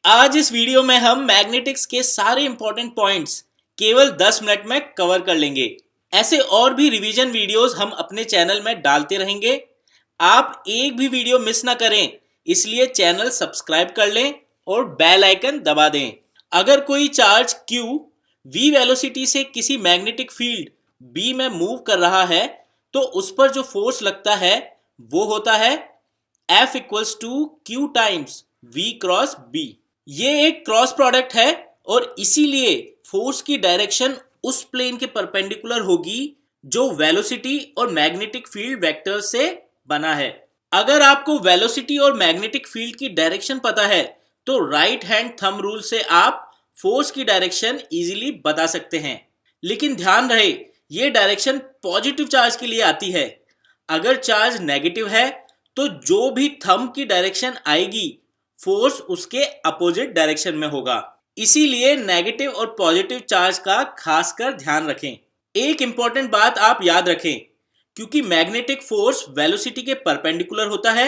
आज इस वीडियो में हम मैग्नेटिक्स के सारे इंपॉर्टेंट पॉइंट्स केवल 10 मिनट में कवर कर लेंगे। ऐसे और भी रिवीजन वीडियोस हम अपने चैनल में डालते रहेंगे। आप एक भी वीडियो मिस ना करें, इसलिए चैनल सब्सक्राइब कर लें और बेल आइकन दबा दें। अगर कोई चार्ज Q v वेलोसिटी से किसी मैग्नेटिक फील्ड B में मूव कर रहा है तो उस पर जो फोर्स लगता है वो होता है F equals to Q times V cross B। ये एक क्रॉस प्रोडक्ट है और इसीलिए फोर्स की डायरेक्शन उस प्लेन के परपेंडिकुलर होगी जो वेलोसिटी और मैग्नेटिक फील्ड वेक्टर से बना है। अगर आपको वेलोसिटी और मैग्नेटिक फील्ड की डायरेक्शन पता है तो राइट हैंड थंब रूल से आप फोर्स की डायरेक्शन इजीली बता सकते हैं। लेकिन ध्यान रहे, ये डायरेक्शन पॉजिटिव चार्ज के लिए आती है। अगर चार्ज नेगेटिव है तो जो भी थंब की डायरेक्शन आएगी फोर्स उसके अपोजिट डायरेक्शन में होगा। इसीलिए नेगेटिव और पॉजिटिव चार्ज का खासकर ध्यान रखें। एक इंपॉर्टेंट बात आप याद रखें, क्योंकि मैग्नेटिक फोर्स वेलोसिटी के परपेंडिकुलर होता है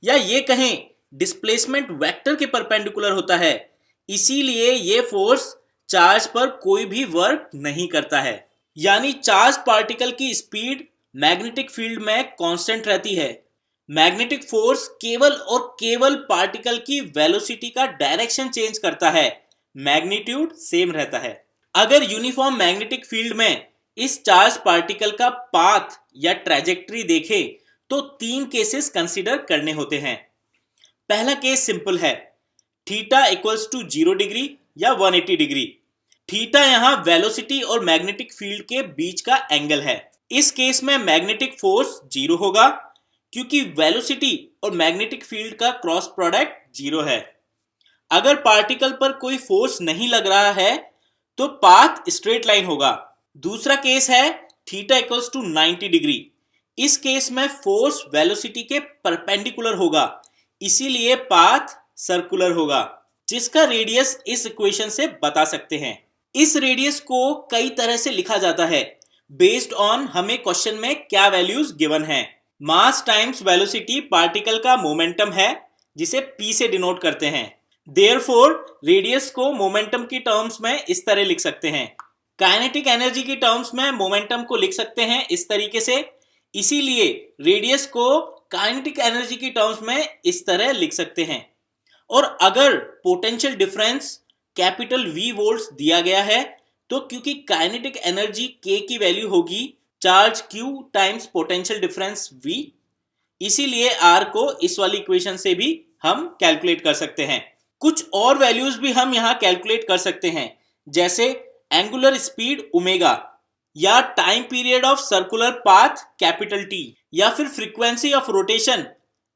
या ये कहें डिस्प्लेसमेंट वेक्टर के परपेंडिकुलर होता है, इसीलिए ये फोर्स चार्ज पर कोई भी वर्क नहीं करता है। यानी चार्ज पार्टिकल की स्पीड मैग्नेटिक फील्ड में कांस्टेंट रहती है। मैग्नेटिक फोर्स केवल और केवल पार्टिकल की वेलोसिटी का डायरेक्शन चेंज करता है, मैग्नीट्यूड सेम रहता है। अगर यूनिफॉर्म मैग्नेटिक फील्ड में इस चार्ज पार्टिकल का पाथ या ट्रैजेक्टरी देखें तो 3 केसेस कंसीडर करने होते हैं। पहला केस सिंपल है, थीटा इक्वल्स टू 0 डिग्री या 180 डिग्री। थीटा यहां वेलोसिटी और मैग्नेटिक फील्ड के बीच का एंगल है। इस केस में मैग्नेटिक फोर्स 0 होगा क्योंकि वेलोसिटी और मैग्नेटिक फील्ड का क्रॉस प्रोडक्ट 0 है। अगर पार्टिकल पर कोई फोर्स नहीं लग रहा है तो पाथ स्ट्रेट लाइन होगा। दूसरा केस है थीटा इक्वल्स टू 90 डिग्री। इस केस में फोर्स वेलोसिटी के परपेंडिकुलर होगा, इसीलिए पाथ सर्कुलर होगा, जिसका रेडियस इस इक्वेशन से बता सकते हैं। इस रेडियस को कई तरह से लिखा जाता है बेस्ड ऑन हमें क्वेश्चन में क्या वैल्यूज गिवन है। मास टाइम्स वेलोसिटी पार्टिकल का मोमेंटम है जिसे p से डिनोट करते हैं। देयरफॉर रेडियस को मोमेंटम की टर्म्स में इस तरह लिख सकते हैं। काइनेटिक एनर्जी की टर्म्स में मोमेंटम को लिख सकते हैं इस तरीके से, इसीलिए रेडियस को काइनेटिक एनर्जी की टर्म्स में इस तरह लिख सकते हैं। और अगर potential difference capital V volts दिया गया है तो क्योंकि काइनेटिक एनर्जी K की वैल्यू होगी charge Q times potential difference V, इसीलिए R को इस वाली इक्वेशन से भी हम कैलकुलेट कर सकते हैं। कुछ और वैल्यूज भी हम यहाँ कैलकुलेट कर सकते हैं, जैसे एंगुलर स्पीड ओमेगा या time period of circular path capital T या फिर frequency of rotation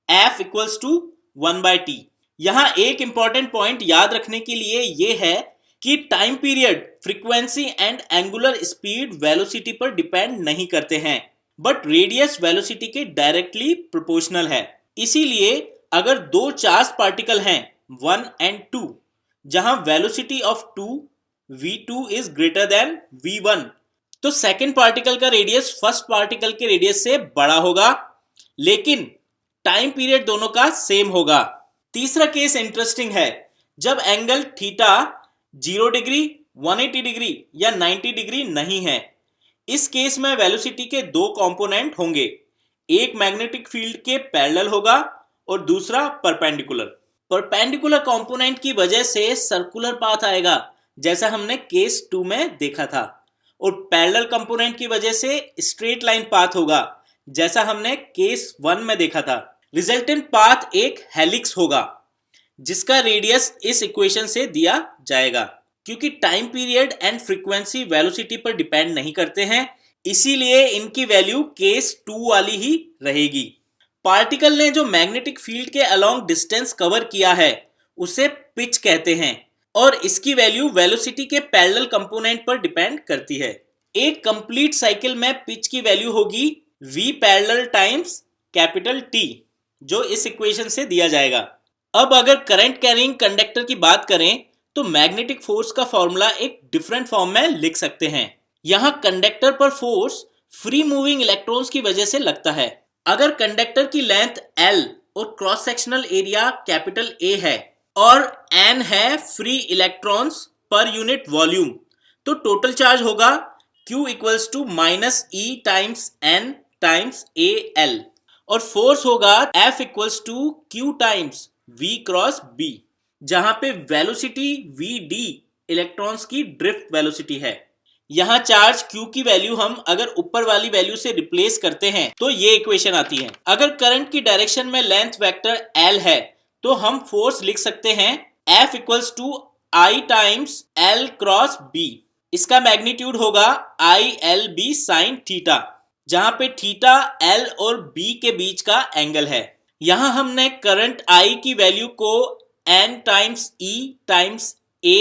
F equals to 1/T। यहाँ एक इंपॉर्टेंट पॉइंट याद रखने के लिए यह है कि time period, frequency and angular speed velocity पर डिपेंड नहीं करते हैं, बट रेडियस वेलोसिटी के डायरेक्टली प्रोपोर्शनल है। इसीलिए अगर दो चार्ज पार्टिकल हैं 1 and 2, जहां velocity of 2 v2 is greater than v1, तो सेकेंड पार्टिकल का रेडियस फर्स्ट पार्टिकल के रेडियस से बड़ा होगा, लेकिन टाइम पीरियड दोनों का सेम होगा। तीसरा केस इंटरेस्टिंग है, जब एंगल थीटा 0 डिग्री, 180 डिग्री या 90 डिग्री नहीं है। इस केस में वेलोसिटी के दो कंपोनेंट होंगे, एक मैग्नेटिक फील्ड के पैरेलल होगा और दूसरा परपेंडिकुलर। परपेंडिकुलर कंपोनेंट की वजह से सर्कुलर पाथ आएगा जैसा हमने केस 2 में देखा था, और पैरेलल कंपोनेंट की वजह से स्ट्रेट लाइन पाथ होगा जैसा हमने केस 1 में देखा था। रिजल्टेंट पाथ एक हेलिक्स होगा जिसका रेडियस इस इक्वेशन से दिया जाएगा। क्योंकि time period and frequency velocity पर डिपेंड नहीं करते हैं, इसीलिए इनकी वैल्यू केस 2 वाली ही रहेगी। पार्टिकल ने जो मैग्नेटिक फील्ड के अलोंग डिस्टेंस कवर किया है उसे पिच कहते हैं, और इसकी वैल्यू वेलोसिटी के पैरेलल कंपोनेंट पर डिपेंड करती है। एक कंप्लीट साइकिल में पिच की वैल्यू होगी v parallel times capital T, जो इस इक्वेशन से दिया जाएगा। अब अगर करंट कैरिंग कंडक्टर की बात करें तो मैग्नेटिक फोर्स का फॉर्मूला एक डिफरेंट फॉर्म में लिख सकते हैं। यहां कंडक्टर पर फोर्स फ्री मूविंग इलेक्ट्रॉन्स की वजह से लगता है। अगर कंडक्टर की लेंथ L और cross sectional area capital A है और n है free electrons per unit volume, तो टोटल चार्ज होगा Q equals to minus E times N times AL, और फोर्स होगा F equals to Q times V cross B, जहां पे velocity VD electrons की ड्रिफ्ट वेलोसिटी है। यहाँ चार्ज Q की वैल्यू हम अगर ऊपर वाली वैल्यू से रिप्लेस करते हैं तो ये इक्वेशन आती है। अगर करंट की डायरेक्शन में लेंथ वेक्टर L है तो हम फोर्स लिख सकते हैं F equals to I times L cross B। इसका मैग्नीट्यूड होगा ILB साइन थीटा, जहां पे थीटा L और B के बीच का एंगल है। यहां हमने करंट I की वैल्यू को N times E times A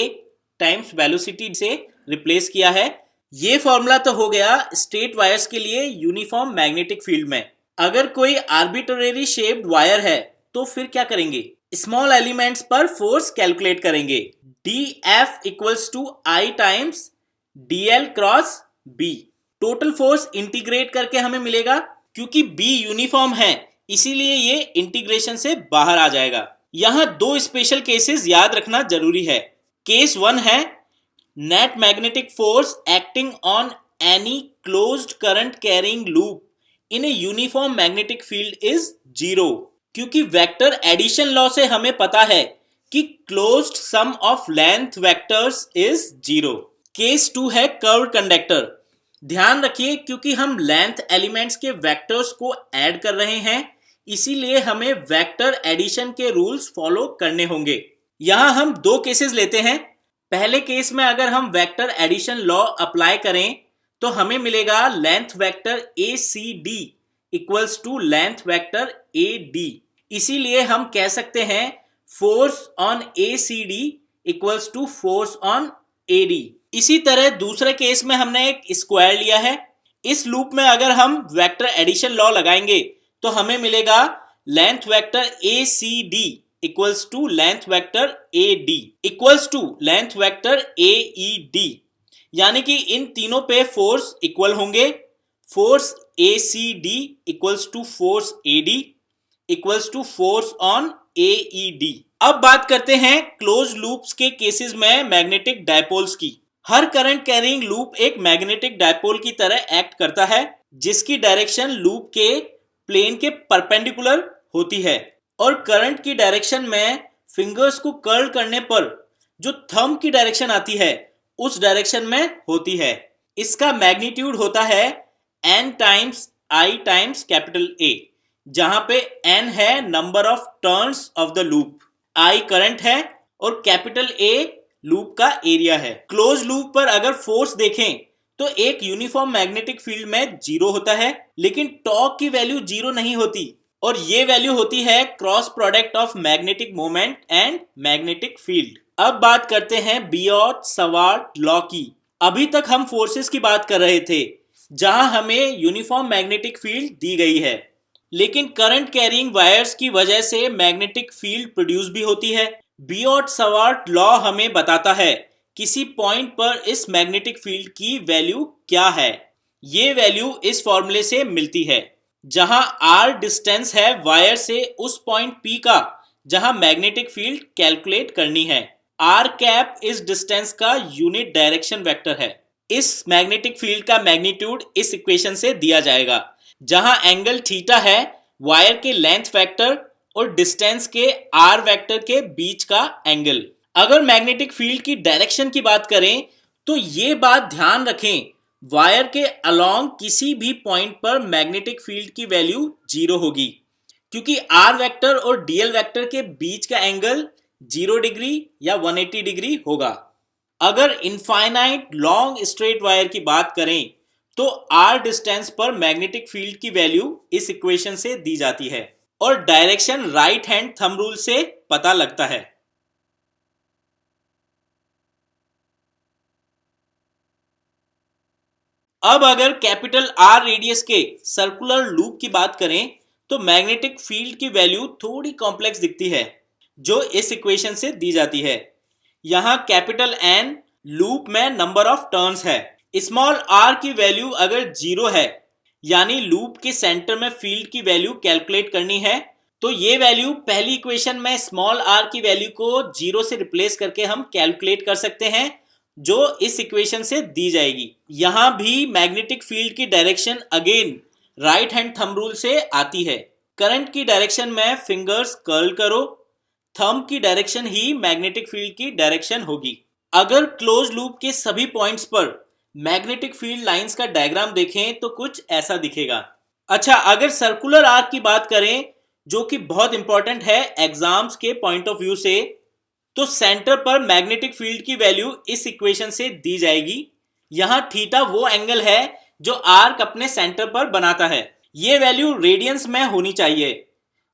times velocity से रिप्लेस किया है। ये फॉर्मूला तो हो गया स्ट्रेट वायर्स के लिए यूनिफॉर्म मैग्नेटिक फील्ड में। अगर कोई आर्बिट्रेरी शेप्ड वायर है तो फिर क्या करेंगे? स्मॉल एलिमेंट्स पर फोर्स कैलकुलेट करेंगे। DF equals to I times DL cross B। Total force integrate करके हमें मिलेगा, क्योंकि B यूनिफॉर्म है इसीलिए ये इंटीग्रेशन से बाहर आ जाएगा। यहां दो स्पेशल केसेस याद रखना जरूरी है। केस 1 है net magnetic force acting on any closed current carrying loop in a uniform magnetic field is 0, क्योंकि वेक्टर एडिशन लॉ से हमें पता है कि closed sum of length vectors is 0। Case 2 है कर्व्ड कंडक्टर। ध्यान रखिए, क्योंकि हम लेंथ एलिमेंट्स के वेक्टर्स को ऐड कर रहे हैं इसीलिए हमें वेक्टर एडिशन के रूल्स फॉलो करने होंगे। यहां हम दो केसेस लेते हैं। पहले केस में अगर हम वेक्टर एडिशन लॉ अप्लाई करें तो हमें मिलेगा length vector ACD equals to length vector AD। इसीलिए हम कह सकते हैं force on ACD equals to force on AD। इसी तरह दूसरे केस में हमने एक स्क्वायर लिया है। इस लूप में अगर हम वेक्टर एडिशन लॉ लगाएंगे तो हमें मिलेगा length vector ACD equals to length vector AD equals to length vector AED, यानी कि इन तीनों पे फोर्स इक्वल होंगे। Force ACD equals to force AD equals to force on AED। अब बात करते हैं क्लोज लूप्स के केसेस में मैग्नेटिक डायपोल्स की। हर करंट कैरिंग लूप एक मैग्नेटिक डायपोल की तरह एक्ट करता है, जिसकी डायरेक्शन लूप के प्लेन के परपेंडिकुलर होती है, और करंट की डायरेक्शन में फिंगर्स को कर्ल करने पर जो थंब की डायरेक्शन आती है उस डायरेक्शन में होती है। इसका मैग्नीट्यूड होता है N times I times capital A, जहां पे N है number of turns of the loop, I current है और कैपिटल A लूप का एरिया है। क्लोज लूप पर अगर फोर्स देखें तो एक यूनिफॉर्म मैग्नेटिक फील्ड में 0 होता है, लेकिन टॉर्क की वैल्यू 0 नहीं होती, और ये वैल्यू होती है cross product of magnetic moment and magnetic field. अब बात करते हैं बियॉट-सवार्ट लॉ की। अभी तक हम फोर्सेस की बात कर रहे थे जहां हमें यूनिफॉर्म मैग्नेटिक फील्ड दी गई है, लेकिन करंट कैरिंग वायर्स की वजह से मैग्नेटिक फील्ड प्रोड्यूस भी होती है। बियॉट-सवार्ट लॉ हमें बताता है किसी पॉइंट पर इस मैग्नेटिक फील्ड की वैल्यू क्या है। ये वैल्यू इस फॉर्मूले से मिलती है, जहां r डिस्टेंस है वायर से उस पॉइंट P का जहां मैग्नेटिक फील्ड कैलकुलेट करनी है। r कैप इस डिस्टेंस का यूनिट डायरेक्शन वेक्टर है। इस मैग्नेटिक फील्ड का मैग्नीट्यूड इस इक्वेशन से दिया जाएगा, जहां एंगल थीटा है वायर के लेंथ वेक्टर और डिस्टेंस के r वेक्टर के बीच का एंगल। अगर मैग्नेटिक फील्ड की डायरेक्शन की बात करें तो ये बात ध्यान रखें, वायर के अलोंग किसी भी पॉइंट पर मैग्नेटिक फील्ड की वैल्यू 0 होगी, क्योंकि r वेक्टर और dl वेक्टर के बीच का एंगल 0 डिग्री या 180 डिग्री होगा। अगर इनफाइनाइट लॉन्ग स्ट्रेट वायर की बात करें तो r डिस्टेंस पर मैग्नेटिक फील्ड की वैल्यू इस इक्वेशन से दी जाती है, और direction right hand thumb rule से पता लगता है। अब अगर कैपिटल R रेडियस के सर्कुलर लूप की बात करें तो मैग्नेटिक फील्ड की वैल्यू थोड़ी कॉम्प्लेक्स दिखती है, जो इस इक्वेशन से दी जाती है। यहां कैपिटल N लूप में नंबर ऑफ टर्न्स है। स्मॉल r की वैल्यू अगर 0 है, यानी लूप के सेंटर में फील्ड की वैल्यू कैलकुलेट करनी है, तो ये वैल्यू पहली इक्वेशन में स्मॉल आर की वैल्यू को 0 से रिप्लेस करके हम कैलकुलेट कर सकते हैं, जो इस इक्वेशन से दी जाएगी। यहां भी मैग्नेटिक फील्ड की direction again right hand thumb rule से आती है। करंट की डायरेक्शन में फिंगर्स कर्ल करो, थंब की डायरेक्शन ही मैग्नेटिक फील्ड की डायरेक्शन होगी। अगर क्लोज लूप के सभी पॉइंट्स पर मैग्नेटिक फील्ड लाइंस का डायग्राम देखें तो कुछ ऐसा दिखेगा। अच्छा, अगर सर्कुलर आर्क की बात करें, जो कि बहुत इंपॉर्टेंट है एग्जाम्स के पॉइंट ऑफ व्यू से, तो सेंटर पर मैग्नेटिक फील्ड की वैल्यू इस इक्वेशन से दी जाएगी। यहां थीटा वो एंगल है जो आर्क अपने सेंटर पर बनाता है। ये वैल्यू रेडियंस में होनी चाहिए।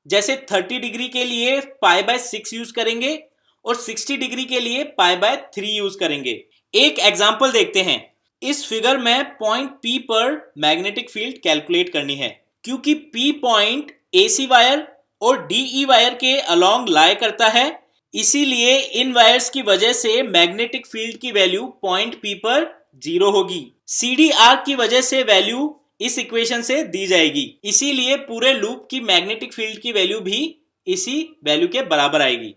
जैसे 30 डिग्री के लिए π/6 यूज करेंगे और 60 डिग्री के लिए π/3 यूज करेंगे। एक एग्जांपल देखते हैं। इस फिगर में पॉइंट P पर मैग्नेटिक फील्ड कैलकुलेट करनी है। क्योंकि P पॉइंट AC वायर और DE वायर के अलोंग लाई करता है, इसीलिए इन वायर्स की वजह से मैग्नेटिक फील्ड की वैल्यू पॉइंट P पर 0 होगी। CD आर्क की वजह से वैल्यू इस इक्वेशन से दी जाएगी, इसीलिए पूरे लूप की मैग्नेटिक फील्ड की वैल्यू भी इसी वैल्यू के बराबर आएगी।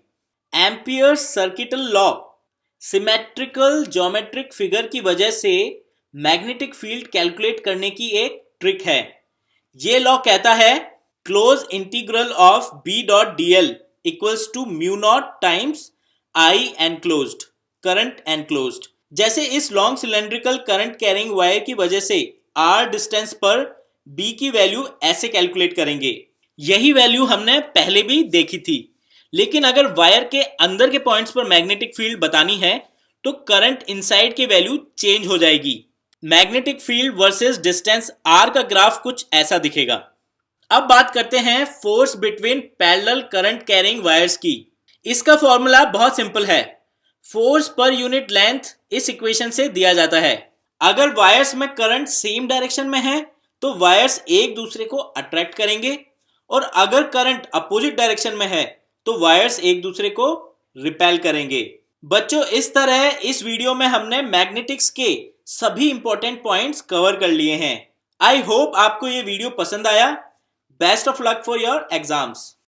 Amperes circuital law symmetrical geometric figure की वजह से मैग्नेटिक फील्ड कैलकुलेट करने की एक ट्रिक है। ये लॉ कहता है close integral of B.dl equals to mu not times I enclosed current enclosed. जैसे इस long cylindrical current carrying wire की वजह से R डिस्टेंस पर B की वैल्यू ऐसे कैलकुलेट करेंगे। यही वैल्यू हमने पहले भी देखी थी। लेकिन अगर वायर के अंदर के पॉइंट्स पर मैग्नेटिक फील्ड बतानी है तो करंट इनसाइड की वैल्यू चेंज हो जाएगी। Magnetic field versus distance R का ग्राफ कुछ ऐसा दिखेगा। अब बात करते हैं force between parallel current carrying wires की। इसका फॉर्मूला बहुत सिंपल है। फोर्स पर यूनिट लेंथ इस इक्वेशन से दिया जाता है। अगर वायर्स में करंट सेम डायरेक्शन में है तो वायर्स एक दूसरे को अट्रैक्ट करेंगे, और अगर करंट अपोजिट डायरेक्शन में है तो वायर्स एक दूसरे को रिपेल करेंगे। बच्चों, इस तरह इस वीडियो में हमने मैग्नेटिक्स के सभी इंपॉर्टेंट पॉइंट्स कवर कर लिए हैं। आई होप आपको ये वीडियो पसंद आया। Best of luck for your exams.